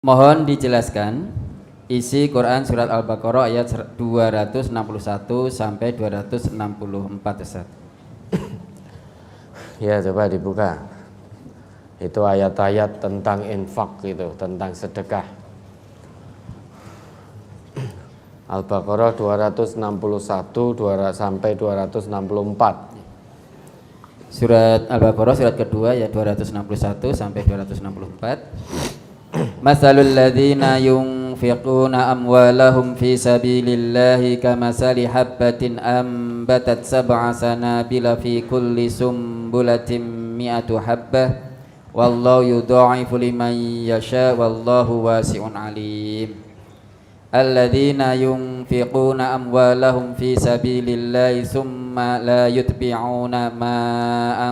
Mohon dijelaskan isi Quran surat Al-Baqarah ayat 261 sampai 264 Ustaz. Ya, coba dibuka. Itu ayat-ayat tentang infak itu, tentang sedekah. Al-Baqarah 261 sampai 264. Surat Al-Baqarah surat kedua ya 261 sampai 264. Masalul ladzina yunfiquna amwalahum fi sabilillahi kamasali habbatin ambatat sab'a sanabila fi kulli sumbulatin mi'atu habbah wallahu yudha'ifu liman yasha wallahu wasi'un alim. Alladzina yunfiquna amwalahum fi sabilillahi summa la yutbi'una ma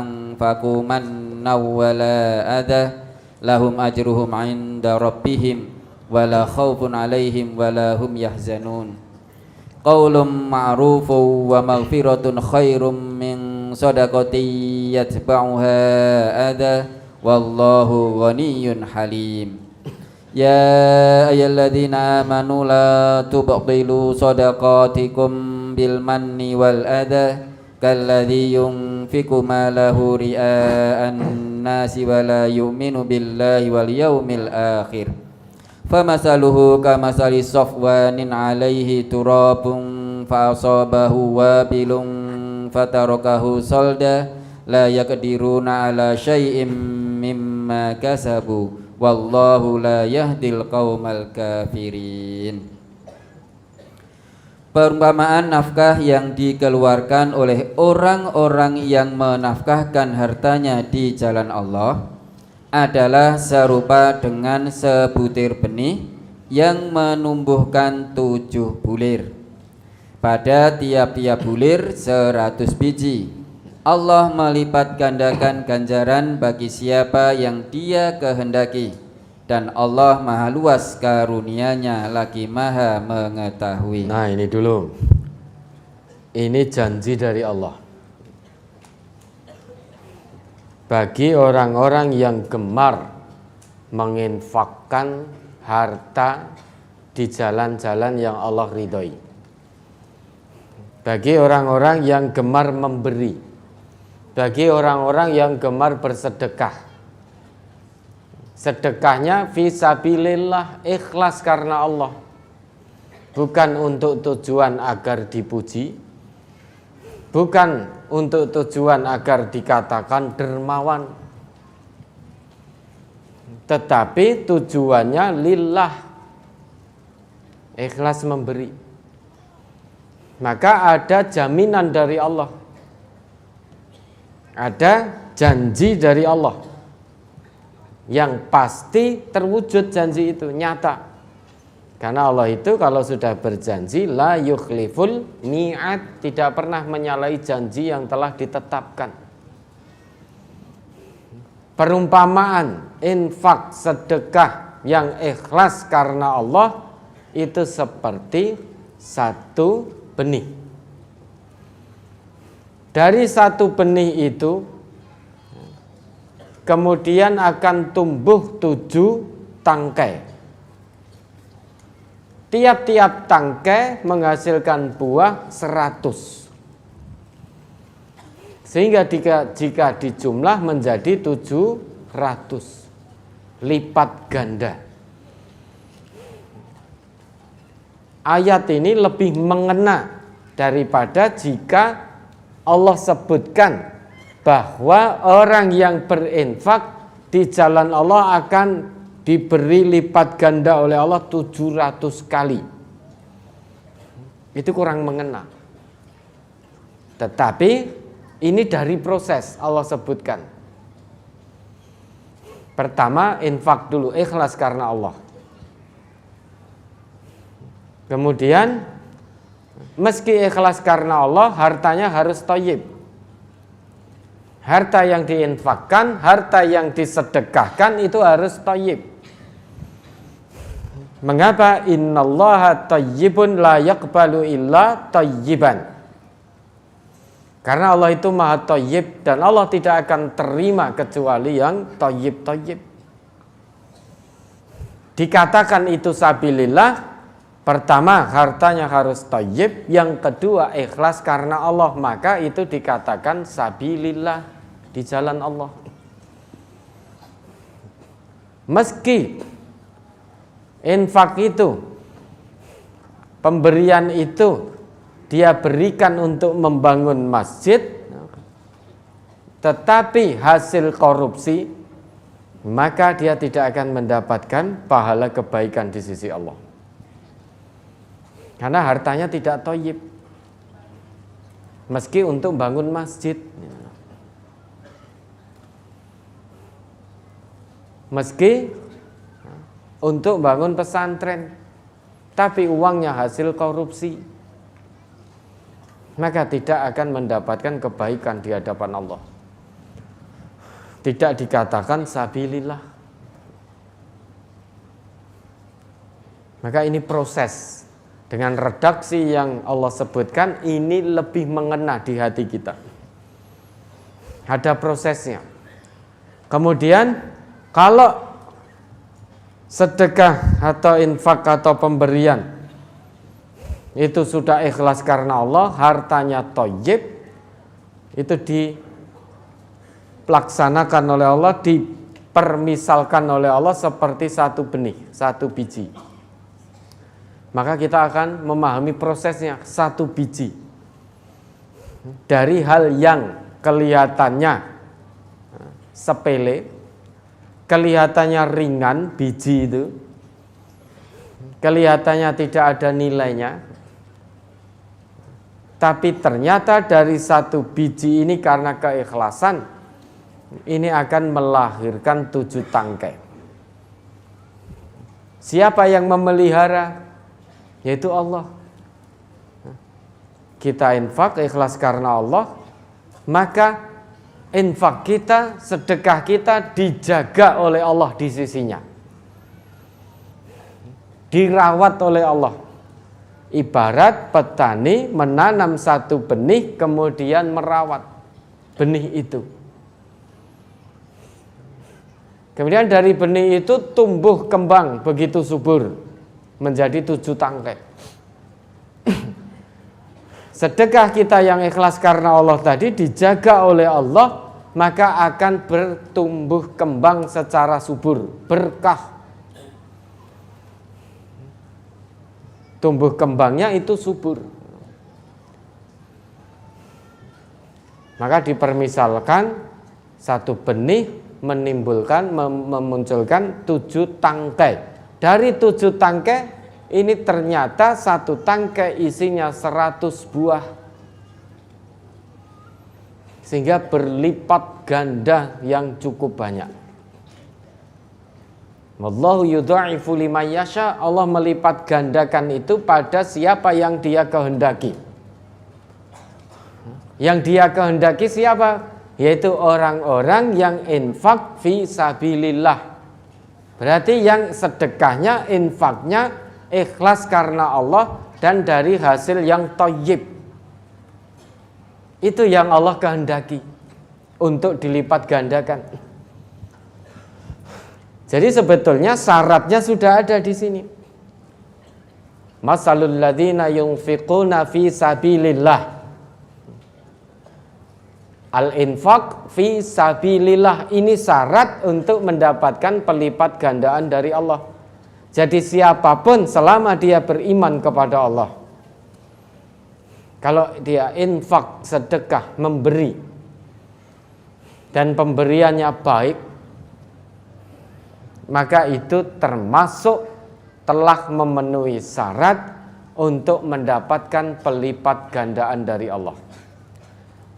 anfaqu mannaw wala adha lahum ajruhum 'inda rabbihim wala khaufun 'alaihim wala hum yahzanun. Qaulun ma'rufun wa maghfiratun khairum min shadaqatin yatba'uha adha wallahu ghaniyyun halim. Ya ayyuhalladzina amanu la tubtilu shadaqatikum bil manni wal adha kalladzi yunfiqu malahu ria'an nasi wa la yu'minu billahi wal yawmil akhir famasaluhu kamasali safwanin alaihi turabun fa asabahu wabilun fatarakahu salda la yaqdiruna ala syai'im mimma kasabu wallahu la yahdil qaumal kafirin. Perumpamaan nafkah yang dikeluarkan oleh orang-orang yang menafkahkan hartanya di jalan Allah adalah serupa dengan sebutir benih yang menumbuhkan 7 bulir. Pada tiap-tiap bulir 100 biji. Allah melipat gandakan ganjaran bagi siapa yang Dia kehendaki. Dan Allah maha luas karunia-Nya lagi maha mengetahui. Nah, ini dulu. Ini janji dari Allah. Bagi orang-orang yang gemar menginfakkan harta di jalan-jalan yang Allah ridhoi. Bagi orang-orang yang gemar memberi. Bagi orang-orang yang gemar bersedekah. Sedekahnya fisabilillah, ikhlas karena Allah. Bukan untuk tujuan agar dipuji, bukan untuk tujuan agar dikatakan dermawan, tetapi tujuannya lillah, ikhlas memberi. Maka ada jaminan dari Allah, ada janji dari Allah yang pasti terwujud janji itu, nyata. Karena Allah itu kalau sudah berjanji la yukhliful mi'ad, tidak pernah menyalahi janji yang telah ditetapkan. Perumpamaan infak sedekah yang ikhlas karena Allah itu seperti satu benih. Dari satu benih itu kemudian akan tumbuh 7 tangkai. Tiap-tiap tangkai menghasilkan buah 100. Sehingga jika dijumlah menjadi 700. Lipat ganda. Ayat ini lebih mengena daripada jika Allah sebutkan bahwa orang yang berinfak di jalan Allah akan diberi lipat ganda oleh Allah 700 kali. Itu kurang mengena. Tetapi ini dari proses Allah sebutkan. Pertama, infak dulu, ikhlas karena Allah. Kemudian meski ikhlas karena Allah, hartanya harus thayyib. Harta yang diinfakkan, harta yang disedekahkan itu harus thayyib. Mengapa? Innallaha thayyibun la yaqbalu illa thayyiban. Karena Allah itu maha thayyib dan Allah tidak akan terima kecuali yang thayyib-thayyib. dikatakan itu sabilillah, pertama hartanya harus thayyib, yang kedua ikhlas karena Allah, maka itu dikatakan sabilillah, di jalan Allah. Meski infak itu, pemberian itu dia berikan untuk membangun masjid, tetapi hasil korupsi, maka dia tidak akan mendapatkan pahala kebaikan di sisi Allah. Karena hartanya tidak thayyib. Meski untuk bangun masjid, meski untuk bangun pesantren, tapi uangnya hasil korupsi, maka tidak akan mendapatkan kebaikan di hadapan Allah. Tidak dikatakan sabilillah. Maka ini proses. Dengan redaksi yang Allah sebutkan, ini lebih mengena di hati kita. Ada prosesnya. Kemudian kalau sedekah atau infak atau pemberian itu sudah ikhlas karena Allah, hartanya thayyib, itu dilaksanakan oleh Allah, dipermisalkan oleh Allah seperti satu benih, satu biji. Maka kita akan memahami prosesnya, satu biji dari hal yang kelihatannya sepele, kelihatannya ringan, biji itu kelihatannya tidak ada nilainya, tapi ternyata dari satu biji ini karena keikhlasan, ini akan melahirkan 7 tangkai. Siapa yang memelihara? Yaitu Allah. Kita infak ikhlas karena Allah, maka infak kita, sedekah kita dijaga oleh Allah di sisinya, dirawat oleh Allah. Ibarat petani menanam satu benih, kemudian merawat benih itu. Kemudian dari benih itu tumbuh kembang begitu subur, menjadi 7 tangkai. Sedekah kita yang ikhlas karena Allah tadi dijaga oleh Allah, maka akan bertumbuh kembang secara subur, berkah. Tumbuh kembangnya itu subur. Maka dipermisalkan satu benih memunculkan 7 tangkai. Dari 7 tangkai ini ternyata satu tangkai isinya 100 buah, sehingga berlipat ganda yang cukup banyak. Wallahu yudha'ifu liman yasha, Allah melipat gandakan itu pada siapa yang Dia kehendaki. Yang Dia kehendaki siapa? Yaitu orang-orang yang infak fi sabilillah. Berarti yang sedekahnya, infaknya ikhlas karena Allah dan dari hasil yang thayyib. Itu yang Allah kehendaki untuk dilipat gandakan. Jadi sebetulnya syaratnya sudah ada di sini. Masalul ladzina yunfiquna fi sabilillah. Al-infaq fi sabilillah, ini syarat untuk mendapatkan pelipat gandaan dari Allah. Jadi siapapun selama dia beriman kepada Allah, kalau dia infak, sedekah, memberi, dan pemberiannya baik, maka itu termasuk telah memenuhi syarat untuk mendapatkan pelipat gandaan dari Allah.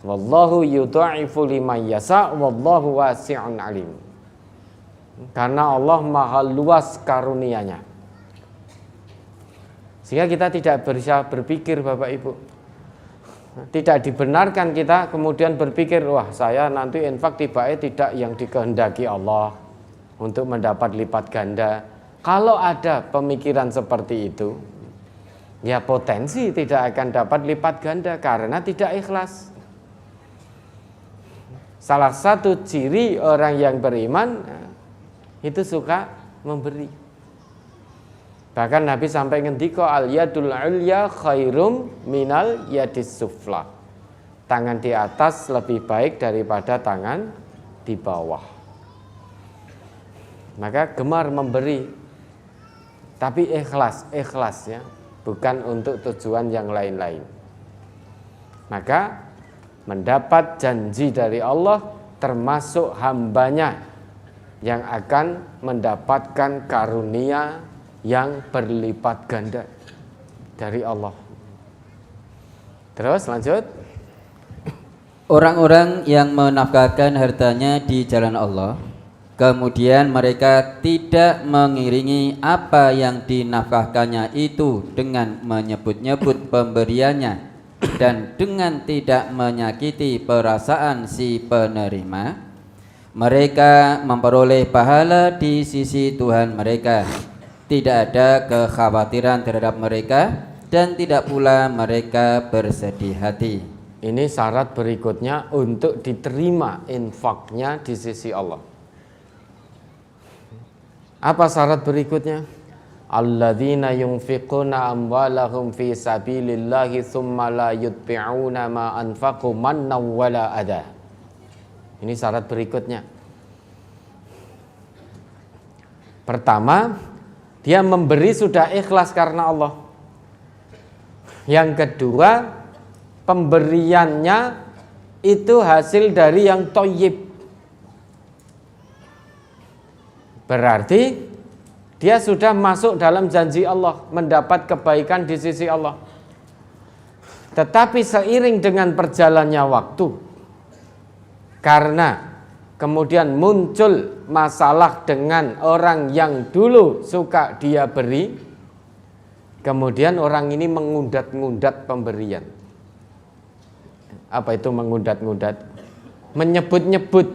Wallahu yudha'ifu liman yasha wallahu wasi'un alim. Karena Allah maha luas karunia-Nya. Sehingga kita tidak bisa berpikir, Bapak Ibu, tidak dibenarkan kita kemudian berpikir, wah saya nanti infak tiba-tiba tidak yang dikehendaki Allah untuk mendapat lipat ganda. Kalau ada pemikiran seperti itu, ya potensi tidak akan dapat lipat ganda karena tidak ikhlas. Salah satu ciri orang yang beriman itu suka memberi. Bahkan Nabi sampai ngendika al yadul ulya khairum minal yadis sufla. Tangan di atas lebih baik daripada tangan di bawah. Maka gemar memberi, tapi ikhlas ya, bukan untuk tujuan yang lain-lain. Maka mendapat janji dari Allah termasuk hambanya yang akan mendapatkan karunia yang berlipat ganda dari Allah. Terus lanjut. Orang-orang yang menafkahkan hartanya di jalan Allah, kemudian mereka tidak mengiringi apa yang dinafkahkannya itu dengan menyebut-nyebut pemberiannya dan dengan tidak menyakiti perasaan si penerima, mereka memperoleh pahala di sisi Tuhan mereka. Tidak ada kekhawatiran terhadap mereka dan tidak pula mereka bersedih hati. Ini syarat berikutnya untuk diterima infaknya di sisi Allah. Apa syarat berikutnya? Alladzina yunfiquna amwalahum fi sabilillahi tsumma la yutbi'una ma anfaqu mannaw wala adha. Ini syarat berikutnya. Pertama, dia memberi sudah ikhlas karena Allah. Yang kedua, pemberiannya itu hasil dari yang thayyib. Berarti dia sudah masuk dalam janji Allah, mendapat kebaikan di sisi Allah. Tetapi seiring dengan perjalannya waktu, karena kemudian muncul masalah dengan orang yang dulu suka dia beri, kemudian orang ini mengundat-ngundat pemberian. Apa itu mengundat-ngundat? Menyebut-nyebut.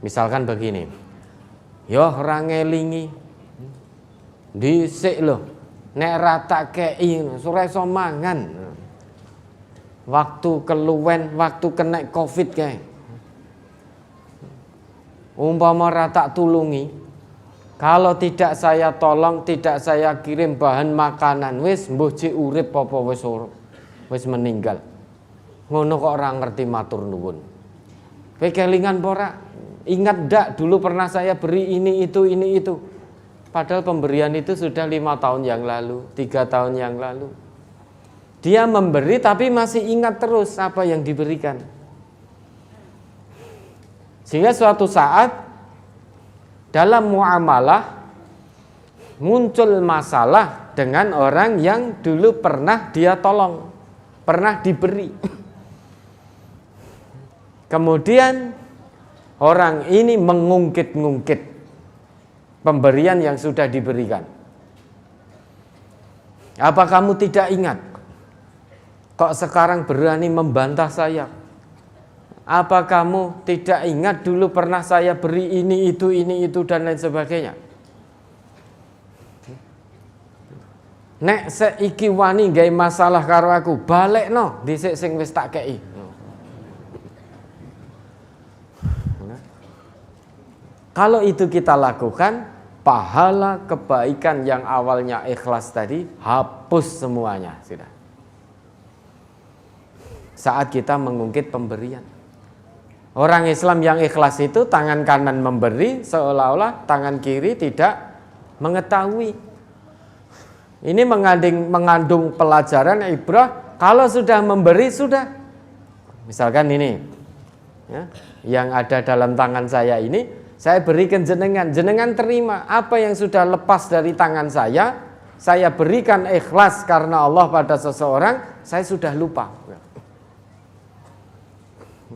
Misalkan begini, yo ora ngelingi dhisik lho, nek ra tak kei ora iso mangan. Waktu keluwen, waktu kena Covid kae. Umpama ra tak tulungi, kalau tidak saya tolong, tidak saya kirim bahan makanan, wis mbuh jek urip apa wis meninggal. Ngono kok ora ngerti matur nuwun. Kowe kelingan apa ora? Ingat ndak dulu pernah saya beri ini itu. Padahal pemberian itu sudah 5 tahun yang lalu, 3 tahun yang lalu. Dia memberi tapi masih ingat terus apa yang diberikan. Sehingga suatu saat dalam muamalah muncul masalah dengan orang yang dulu pernah dia tolong, pernah diberi. Kemudian orang ini mengungkit-ngungkit pemberian yang sudah diberikan. Apa kamu tidak ingat? Kok sekarang berani membantah saya? Apa kamu tidak ingat dulu pernah saya beri ini itu dan lain sebagainya? Nek seiki wani gawe masalah karo aku, balekno dhisik sing wis tak kei. Kalau itu kita lakukan, pahala kebaikan yang awalnya ikhlas tadi hapus semuanya sudah. Saat kita mengungkit pemberian. Orang Islam yang ikhlas itu tangan kanan memberi seolah-olah tangan kiri tidak mengetahui. Ini mengandung pelajaran ibrah. Kalau sudah memberi sudah. Misalkan ini ya, yang ada dalam tangan saya ini, saya berikan jenengan terima apa yang sudah lepas dari tangan saya berikan ikhlas karena Allah pada seseorang, saya sudah lupa.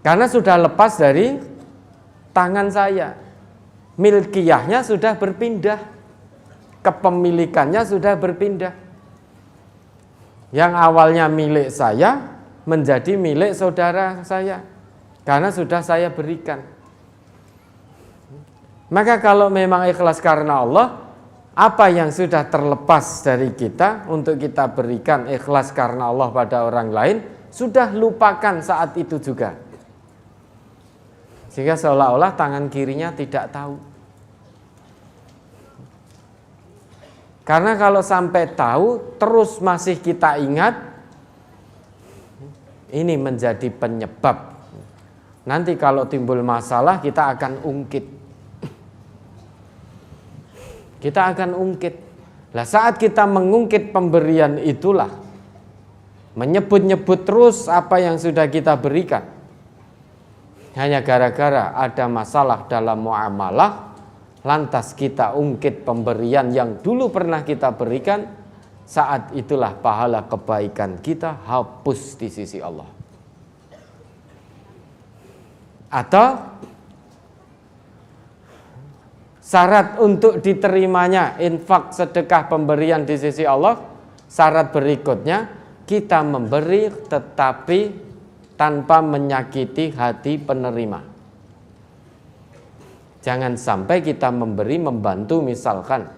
Karena sudah lepas dari tangan saya. Milkiyahnya sudah berpindah. Kepemilikannya sudah berpindah. Yang awalnya milik saya menjadi milik saudara saya. Karena sudah saya berikan. Maka kalau memang ikhlas karena Allah, apa yang sudah terlepas dari kita untuk kita berikan ikhlas karena Allah pada orang lain, sudah lupakan saat itu juga. Sehingga seolah-olah tangan kirinya tidak tahu. Karena kalau sampai tahu terus masih kita ingat, ini menjadi penyebab. Nanti kalau timbul masalah kita akan ungkit. Kita akan ungkit. Nah, saat kita mengungkit pemberian itulah menyebut-nyebut terus apa yang sudah kita berikan. Hanya gara-gara ada masalah dalam muamalah, lantas kita ungkit pemberian yang dulu pernah kita berikan, saat itulah pahala kebaikan kita hapus di sisi Allah. Atau syarat untuk diterimanya infak, sedekah, pemberian di sisi Allah, syarat berikutnya kita memberi tetapi tanpa menyakiti hati penerima. Jangan sampai kita memberi membantu misalkan,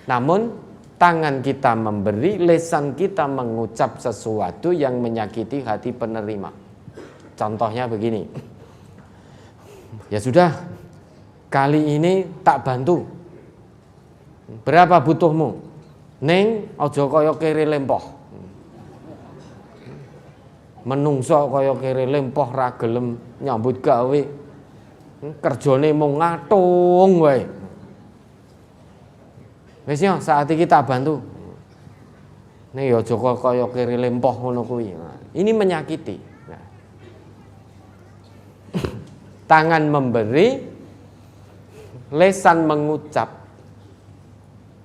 namun tangan kita memberi, lisan kita mengucap sesuatu yang menyakiti hati penerima. Contohnya begini, ya sudah, kali ini tak bantu. Berapa butuhmu? Ning aja kaya kere lempoh. Menungso kaya kere lempoh ra gelem nyambut gawe. Kerjane mung ngatung wae. Wis ya, saat iki tak bantu. Ning ya aja kaya kere lempoh ngono kuwi. Ini menyakiti. Nah. Tangan memberi, lesan mengucap.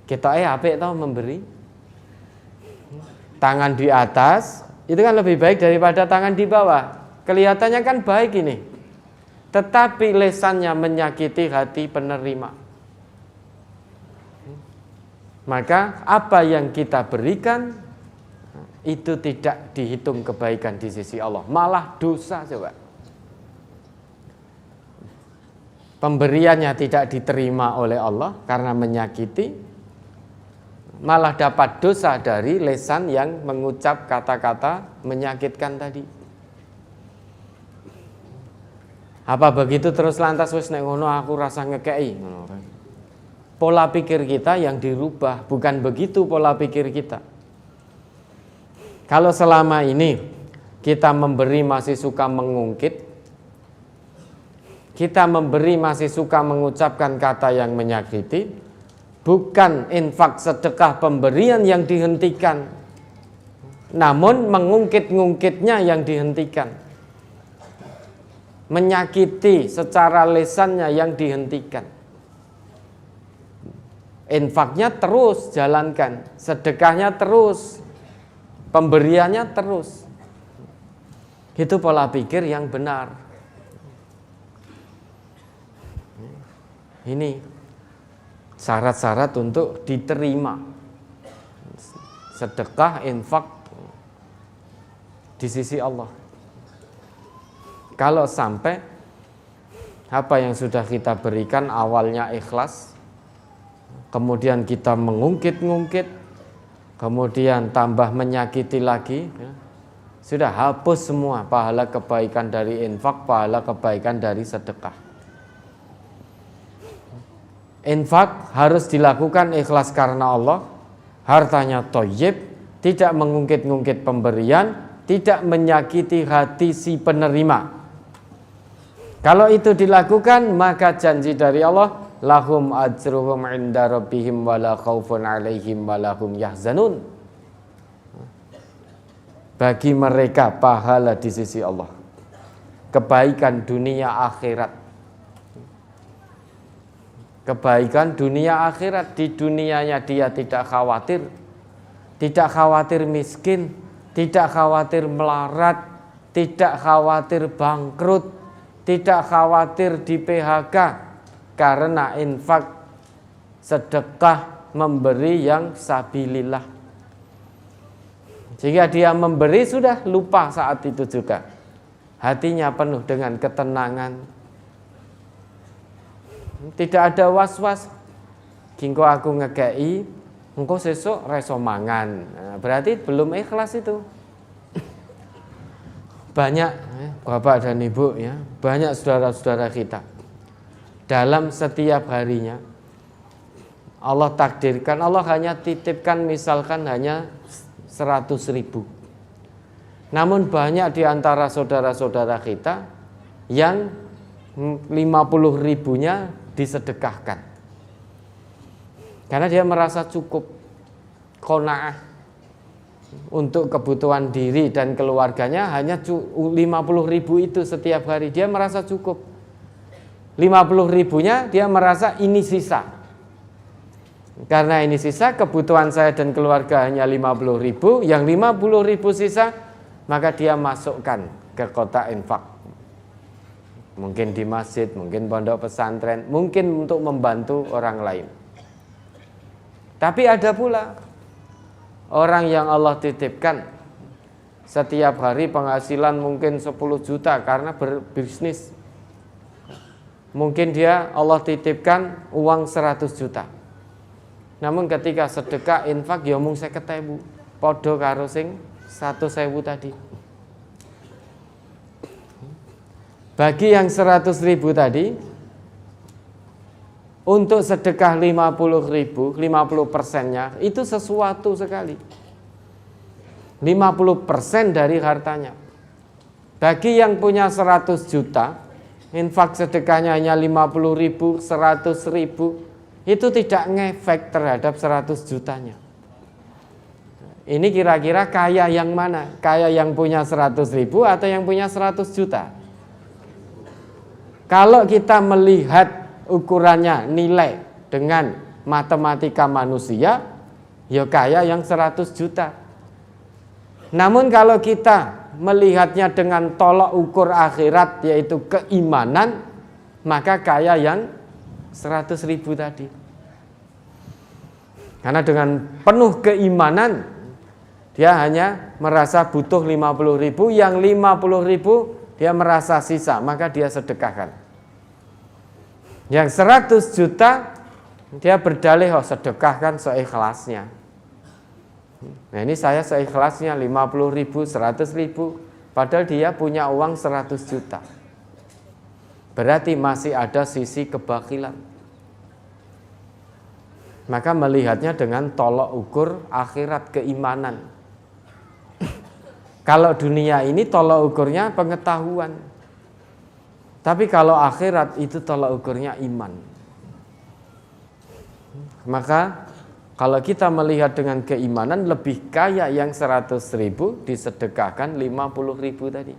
Ketoke apik tau memberi. Tangan di atas itu kan lebih baik daripada tangan di bawah. Kelihatannya kan baik ini. Tetapi lesannya menyakiti hati penerima. Maka apa yang kita berikan itu tidak dihitung kebaikan di sisi Allah, malah dosa coba. Pemberiannya tidak diterima oleh Allah karena menyakiti, malah dapat dosa dari lesan yang mengucap kata-kata menyakitkan tadi. Apa begitu terus lantas wis nek ngono aku rasa ngekei ngono kan. Pola pikir kita yang dirubah, bukan begitu pola pikir kita. Kalau selama ini kita memberi masih suka mengungkit, kita memberi masih suka mengucapkan kata yang menyakiti, bukan infak sedekah pemberian yang dihentikan, namun mengungkit-ngungkitnya yang dihentikan. Menyakiti secara lesannya yang dihentikan. Infaknya terus jalankan, sedekahnya terus, pemberiannya terus. Itu pola pikir yang benar. Ini syarat-syarat untuk diterima sedekah, infak di sisi Allah. Kalau sampai apa yang sudah kita berikan awalnya ikhlas, kemudian kita mengungkit-ngungkit, kemudian tambah menyakiti lagi, ya, sudah hapus semua pahala kebaikan dari infak, pahala kebaikan dari sedekah. Infak harus dilakukan ikhlas karena Allah, hartanya thayyib, tidak mengungkit-ungkit pemberian, tidak menyakiti hati si penerima. Kalau itu dilakukan, maka janji dari Allah, lahum ajruhum inda rabbihim wala khaufun alaihim wala hum yahzanun. Bagi mereka pahala di sisi Allah, kebaikan dunia akhirat. Kebaikan dunia akhirat. Di dunianya dia tidak khawatir, tidak khawatir miskin, tidak khawatir melarat, tidak khawatir bangkrut, tidak khawatir di PHK karena infak, sedekah, memberi yang sabilillah. Jika dia memberi sudah lupa saat itu juga. Hatinya penuh dengan ketenangan. Tidak ada was-was. Kingko aku ngekei, engko sesuk reso mangan. Nah, berarti belum ikhlas itu. Banyak bapak dan ibu ya, banyak saudara-saudara kita dalam setiap harinya Allah takdirkan, Allah hanya titipkan misalkan hanya 100.000. Namun banyak di antara saudara-saudara kita yang 50.000-nya disedekahkan. Karena dia merasa cukup, qanaah untuk kebutuhan diri dan keluarganya hanya 50.000 itu setiap hari. Dia merasa cukup. 50.000-nya dia merasa ini sisa. Karena ini sisa, kebutuhan saya dan keluarga hanya 50.000, yang 50.000 sisa, maka dia masukkan ke kotak infak. Mungkin di masjid, mungkin pondok pesantren, mungkin untuk membantu orang lain. Tapi ada pula orang yang Allah titipkan setiap hari penghasilan mungkin 10 juta karena berbisnis. Mungkin dia Allah titipkan uang 100 juta. Namun ketika sedekah infak ya mung 50.000, padha karo sing 100.000 tadi. Bagi yang 100.000 tadi, untuk sedekah 50.000, 50%-nya itu sesuatu sekali. 50% dari hartanya. Bagi yang punya 100 juta, infak sedekahnya hanya 50.000, 100.000, itu tidak ngefek terhadap 100 jutanya. Ini kira-kira kaya yang mana? Kaya yang punya 100.000 atau yang punya 100 juta? Kalau kita melihat ukurannya nilai dengan matematika manusia, ya kaya yang 100 juta. Namun kalau kita melihatnya dengan tolok ukur akhirat, yaitu keimanan, maka kaya yang 100.000 tadi. Karena dengan penuh keimanan, dia hanya merasa butuh 50.000, yang 50.000 dia merasa sisa, maka dia sedekahkan. Yang 100 juta dia berdalih, sedekahkan seikhlasnya. Nah ini saya seikhlasnya 50.000, 100.000, padahal dia punya uang 100 juta. Berarti masih ada sisi kebakilan. Maka melihatnya dengan tolok ukur akhirat, keimanan. Kalau dunia ini tolok ukurnya pengetahuan. Tapi kalau akhirat itu tolok ukurnya iman. Maka kalau kita melihat dengan keimanan, lebih kaya yang 100.000 disedekahkan 50.000 tadi.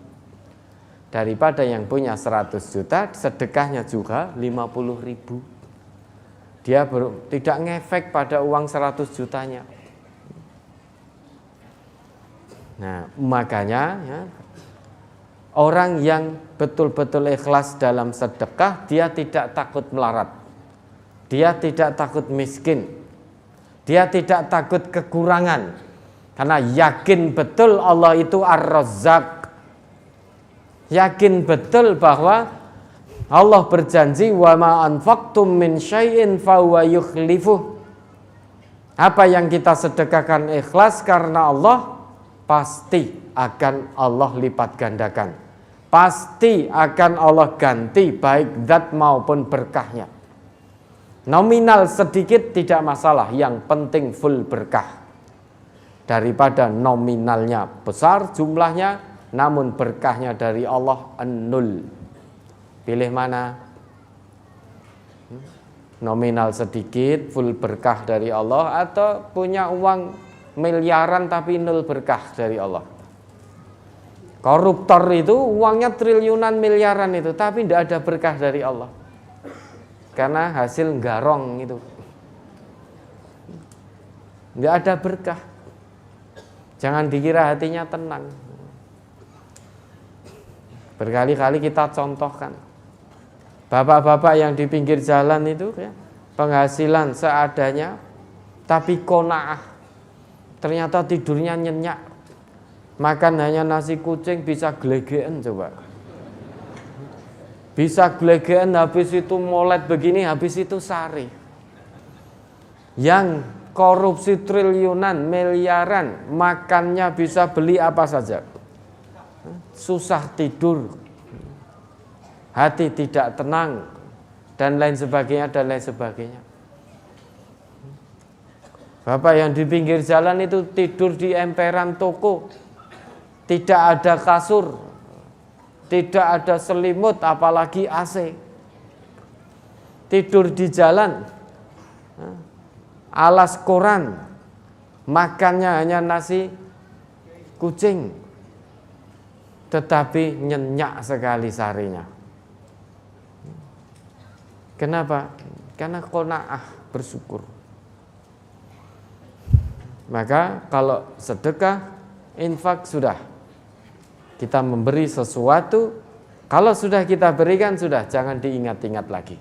Daripada yang punya 100 juta, sedekahnya juga 50.000. Dia tidak ngefek pada uang 100 jutanya. Nah, makanya ya, orang yang betul-betul ikhlas dalam sedekah, dia tidak takut melarat. Dia tidak takut miskin. Dia tidak takut kekurangan. Karena yakin betul Allah itu Ar-Razzaq. Yakin betul bahwa Allah berjanji, wa ma anfaqtum min syai'in fahuwa yukhlifuh. Apa yang kita sedekahkan ikhlas karena Allah, pasti akan Allah lipat gandakan. Pasti akan Allah ganti baik zat maupun berkahnya. Nominal sedikit tidak masalah, yang penting full berkah. Daripada nominalnya besar jumlahnya, namun berkahnya dari Allah nol. Pilih mana? Nominal sedikit, full berkah dari Allah, atau punya uang miliaran tapi nol berkah dari Allah. Koruptor itu uangnya triliunan miliaran itu, tapi tidak ada berkah dari Allah. Karena hasil garong itu. Tidak ada berkah. Jangan dikira hatinya tenang. Berkali-kali kita contohkan. Bapak-bapak yang di pinggir jalan itu ya, penghasilan seadanya, tapi qanaah. Ternyata tidurnya nyenyak. Makan hanya nasi kucing, bisa glegeen coba. Bisa glegeen, habis itu molet begini, habis itu sari. Yang korupsi triliunan, miliaran, makannya bisa beli apa saja. Susah tidur, hati tidak tenang, dan lain sebagainya, dan lain sebagainya. Bapak yang di pinggir jalan itu tidur di emperan toko, tidak ada kasur, tidak ada selimut, apalagi AC. Tidur di jalan, alas koran, makannya hanya nasi kucing, tetapi nyenyak sekali sarinya. Kenapa? Karena qanaah, bersyukur. Maka kalau sedekah, infak sudah, kita memberi sesuatu, kalau sudah kita berikan sudah, jangan diingat-ingat lagi.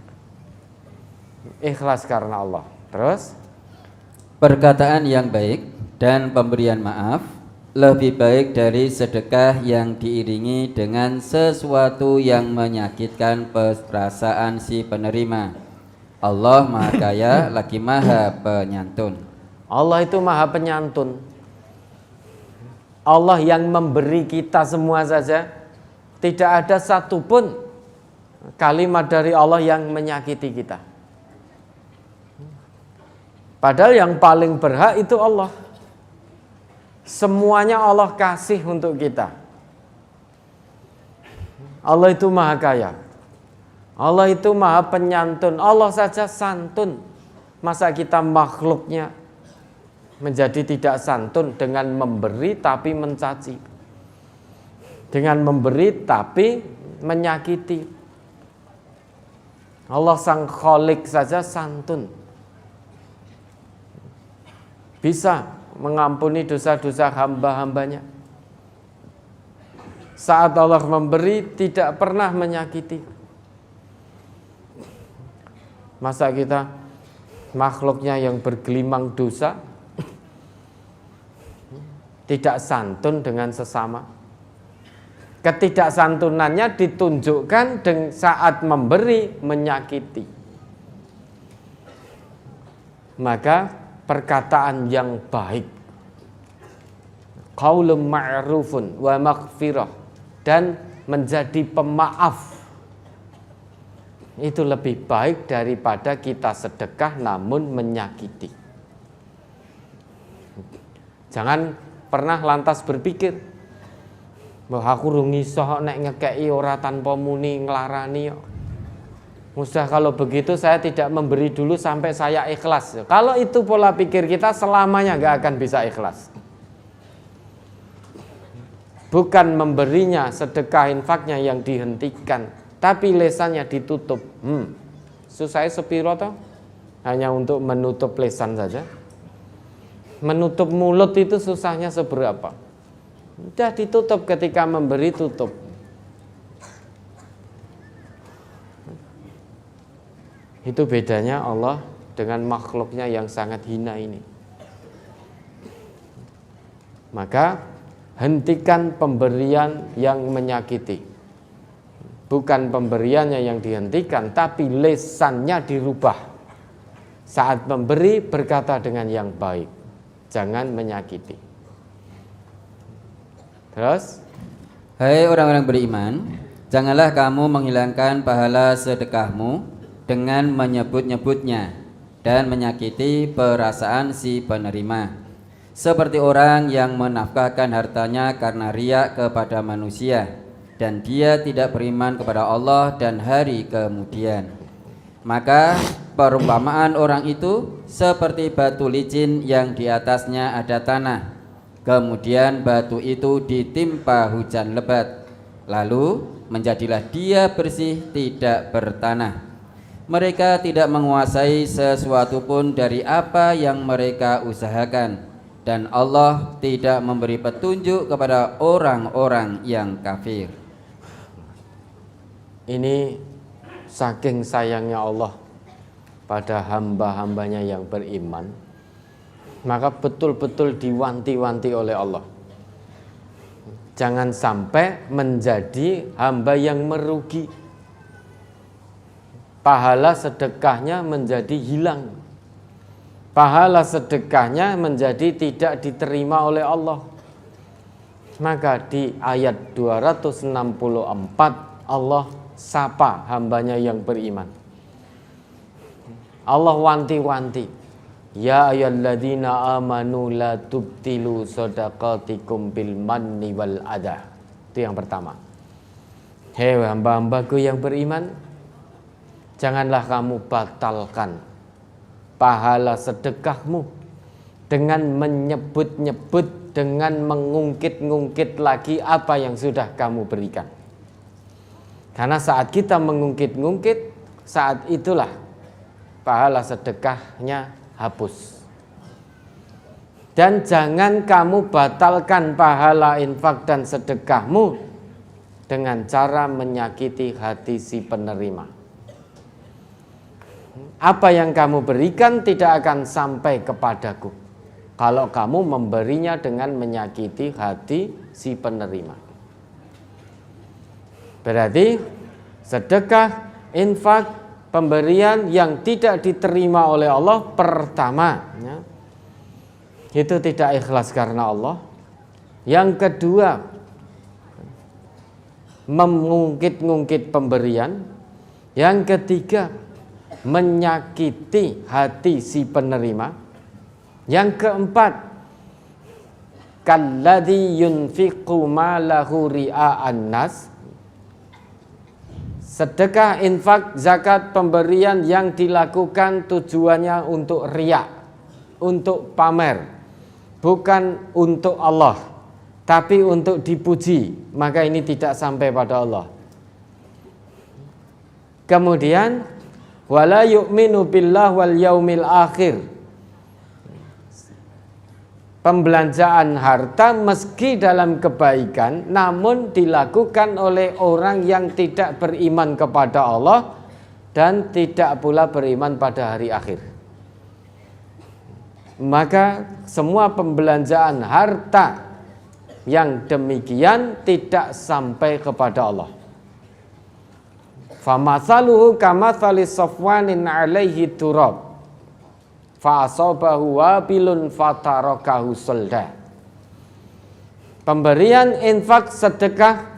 Ikhlas karena Allah. Terus Perkataan yang baik dan pemberian maaf lebih baik dari sedekah yang diiringi dengan sesuatu yang menyakitkan perasaan si penerima. Allah Maha Kaya lagi Maha Penyantun. Allah itu Maha Penyantun. Allah yang memberi kita semua saja, tidak ada satupun kalimat dari Allah yang menyakiti kita. Padahal yang paling berhak itu Allah. Semuanya Allah kasih untuk kita. Allah itu Maha Kaya. Allah itu Maha Penyantun. Allah saja santun. Masa kita makhluknya menjadi tidak santun dengan memberi tapi mencaci, dengan memberi tapi menyakiti. Allah sang Khalik saja santun, bisa mengampuni dosa-dosa hamba-hambanya. Saat Allah memberi tidak pernah menyakiti. Masa kita makhluknya yang bergelimang dosa tidak santun dengan sesama? Ketidaksantunannya ditunjukkan saat memberi menyakiti. Maka perkataan yang baik, qaulun ma'rufun wa maghfirah, dan menjadi pemaaf, itu lebih baik daripada kita sedekah namun menyakiti. Jangan pernah lantas berpikir bahwa aku rungi iso nek ngekei ora tanpa muni nglarani kok. Mudah kalau begitu saya tidak memberi dulu sampai saya ikhlas. Kalau itu pola pikir kita, selamanya gak akan bisa ikhlas. Bukan memberinya, sedekah infaknya yang dihentikan, tapi lesannya ditutup. Susahnya sepiro toh? Hanya untuk menutup lesan saja. Menutup mulut itu susahnya seberapa? Sudah ditutup, ketika memberi tutup. Itu bedanya Allah dengan makhluknya yang sangat hina ini. Maka hentikan pemberian yang menyakiti. Bukan pemberiannya yang dihentikan, tapi lesannya dirubah. Saat memberi berkata dengan yang baik, jangan menyakiti. Terus, Hai orang-orang beriman, janganlah kamu menghilangkan pahala sedekahmu dengan menyebut-nyebutnya dan menyakiti perasaan si penerima, seperti orang yang menafkahkan hartanya karena riya kepada manusia, dan dia tidak beriman kepada Allah dan hari kemudian. Maka perumpamaan orang itu seperti batu licin yang di atasnya ada tanah. Kemudian batu itu ditimpa hujan lebat, lalu menjadilah dia bersih, tidak bertanah. Mereka tidak menguasai sesuatu pun dari apa yang mereka usahakan, dan Allah tidak memberi petunjuk kepada orang-orang yang kafir. ini saking sayangnya Allah pada hamba-hambanya yang beriman, maka betul-betul diwanti-wanti oleh Allah. Jangan sampai menjadi hamba yang merugi. Pahala sedekahnya menjadi hilang. Pahala sedekahnya menjadi tidak diterima oleh Allah. Maka di ayat 264 Allah sapa hambanya yang beriman. Allah wanti-wanti, Ya ayyuhalladzina amanu la tubtilu shadaqatikum bil manni wal adha. Itu yang pertama. Hei hamba-hambaku yang beriman, janganlah kamu batalkan pahala sedekahmu dengan menyebut-nyebut, dengan mengungkit-ngungkit lagi apa yang sudah kamu berikan. Karena saat kita mengungkit-ngungkit, saat itulah pahala sedekahnya hapus. Dan jangan kamu batalkan pahala infak dan sedekahmu dengan cara menyakiti hati si penerima. Apa yang kamu berikan tidak akan sampai kepadaku kalau kamu memberinya dengan menyakiti hati si penerima. Berarti sedekah, infak, pemberian yang tidak diterima oleh Allah, pertama ya, itu tidak ikhlas karena Allah. Yang kedua, mengungkit-ungkit pemberian. Yang ketiga, menyakiti hati si penerima. Yang keempat, kalladzi yunfiqu malahu ria'an nas. Sedekah, infak, zakat, pemberian yang dilakukan tujuannya untuk riya, untuk pamer, bukan untuk Allah, tapi untuk dipuji, maka ini tidak sampai pada Allah. Kemudian wala yu'minu billah wal yaumil akhir. Pembelanjaan harta meski dalam kebaikan, namun dilakukan oleh orang yang tidak beriman kepada Allah dan tidak pula beriman pada hari akhir. Maka semua pembelanjaan harta yang demikian tidak sampai kepada Allah. Famathaluhu kamathali safwanin alaihi turab fa'asabahu wabilun fatarakahu solda. Pemberian infak sedekah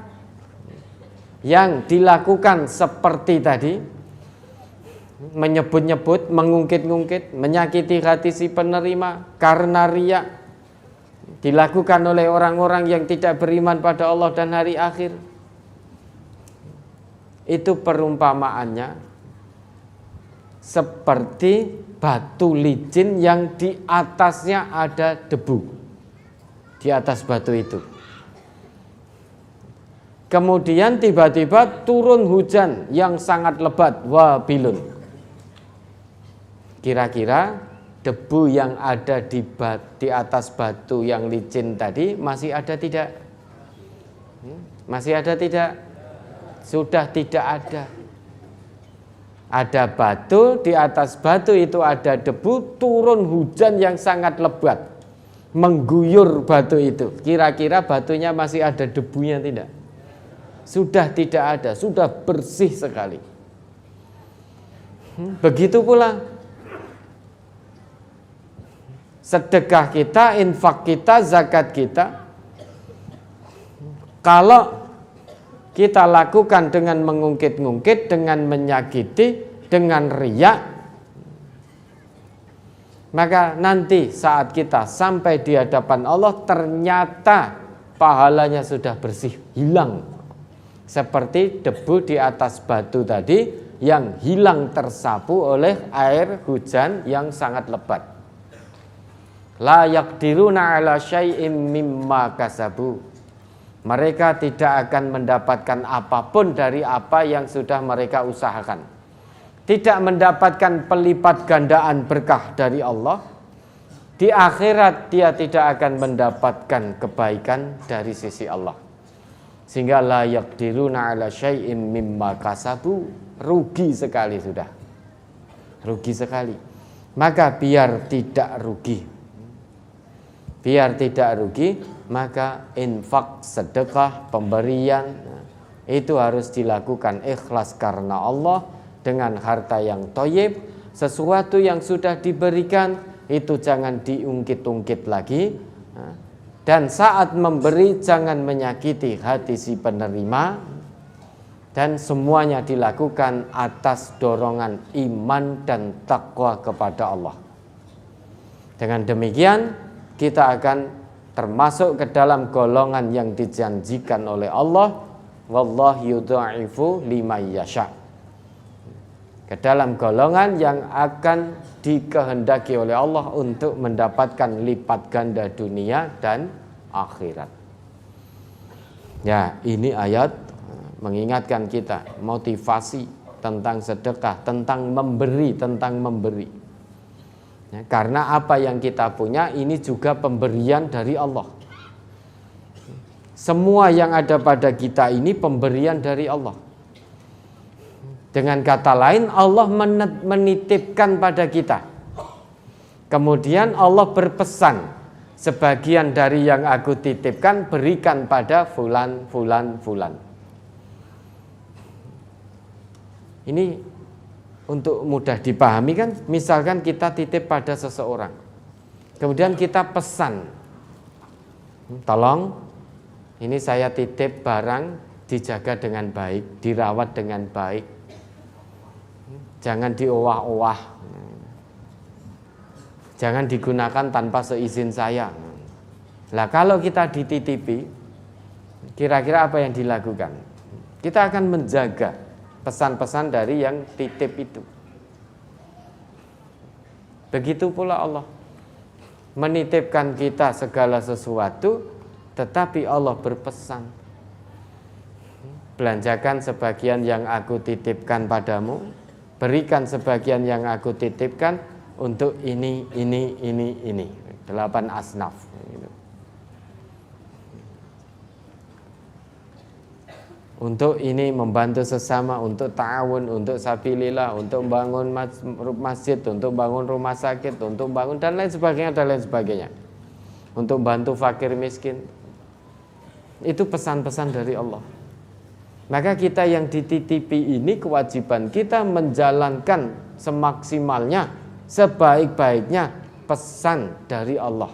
yang dilakukan seperti tadi, menyebut-nyebut, mengungkit-ungkit, menyakiti hati si penerima karena riya, dilakukan oleh orang-orang yang tidak beriman pada Allah dan hari akhir. Itu perumpamaannya seperti batu licin yang di atasnya ada debu. Di atas batu itu. Kemudian tiba-tiba turun hujan yang sangat lebat, wabilun. Kira-kira debu yang ada di atas batu yang licin tadi masih ada tidak? Masih ada tidak? Sudah tidak ada. Ada batu, di atas batu itu ada debu, turun hujan yang sangat lebat, mengguyur batu itu. Kira-kira batunya masih ada debunya tidak? Sudah tidak ada, sudah bersih sekali. Begitu pula sedekah kita, infak kita, zakat kita, kalau kita lakukan dengan mengungkit-ungkit, dengan menyakiti, dengan riya, maka nanti saat kita sampai di hadapan Allah ternyata pahalanya sudah bersih, hilang. Seperti debu di atas batu tadi yang hilang tersapu oleh air hujan yang sangat lebat. La yaqdiruna ala syai'im mimma kasabu. Mereka tidak akan mendapatkan apapun dari apa yang sudah mereka usahakan. Tidak mendapatkan pelipat gandaan berkah dari Allah. Di akhirat dia tidak akan mendapatkan kebaikan dari sisi Allah. Sehingga la yaqdiruna ala syai'im mimma kasabu. Rugi sekali sudah. Rugi sekali. Maka biar tidak rugi, maka infak, sedekah, pemberian itu harus dilakukan ikhlas karena Allah dengan harta yang thayyib. Sesuatu yang sudah diberikan itu jangan diungkit-ungkit lagi, dan saat memberi jangan menyakiti hati si penerima, dan semuanya dilakukan atas dorongan iman dan takwa kepada Allah. Dengan demikian kita akan termasuk ke dalam golongan yang dijanjikan oleh Allah, wallahu yudha'ifu liman yasha, ke dalam golongan yang akan dikehendaki oleh Allah untuk mendapatkan lipat ganda dunia dan akhirat. Ya, ini ayat mengingatkan kita motivasi tentang sedekah, tentang memberi, Ya, karena apa yang kita punya ini juga pemberian dari Allah. Semua yang ada pada kita ini pemberian dari Allah. Dengan kata lain, Allah menitipkan pada kita. Kemudian Allah berpesan, sebagian dari yang aku titipkan berikan pada fulan. Ini untuk mudah dipahami kan, misalkan kita titip pada seseorang, kemudian kita pesan, tolong ini saya titip barang, dijaga dengan baik, dirawat dengan baik, jangan diowah-owah, jangan digunakan tanpa seizin saya. Lah kalau kita dititipi, kira-kira apa yang dilakukan? Kita akan menjaga pesan-pesan dari yang titip itu. Begitu pula Allah menitipkan kita segala sesuatu, tetapi Allah berpesan, belanjakan sebagian yang aku titipkan padamu, berikan sebagian yang aku titipkan untuk ini. 8 asnaf. Untuk ini membantu sesama, untuk ta'awun, untuk sabilillah, untuk bangun masjid, untuk bangun rumah sakit, untuk bangun dan lain sebagainya. Untuk bantu fakir miskin. Itu pesan-pesan dari Allah. Maka kita yang dititipi ini kewajiban kita menjalankan semaksimalnya, sebaik-baiknya pesan dari Allah.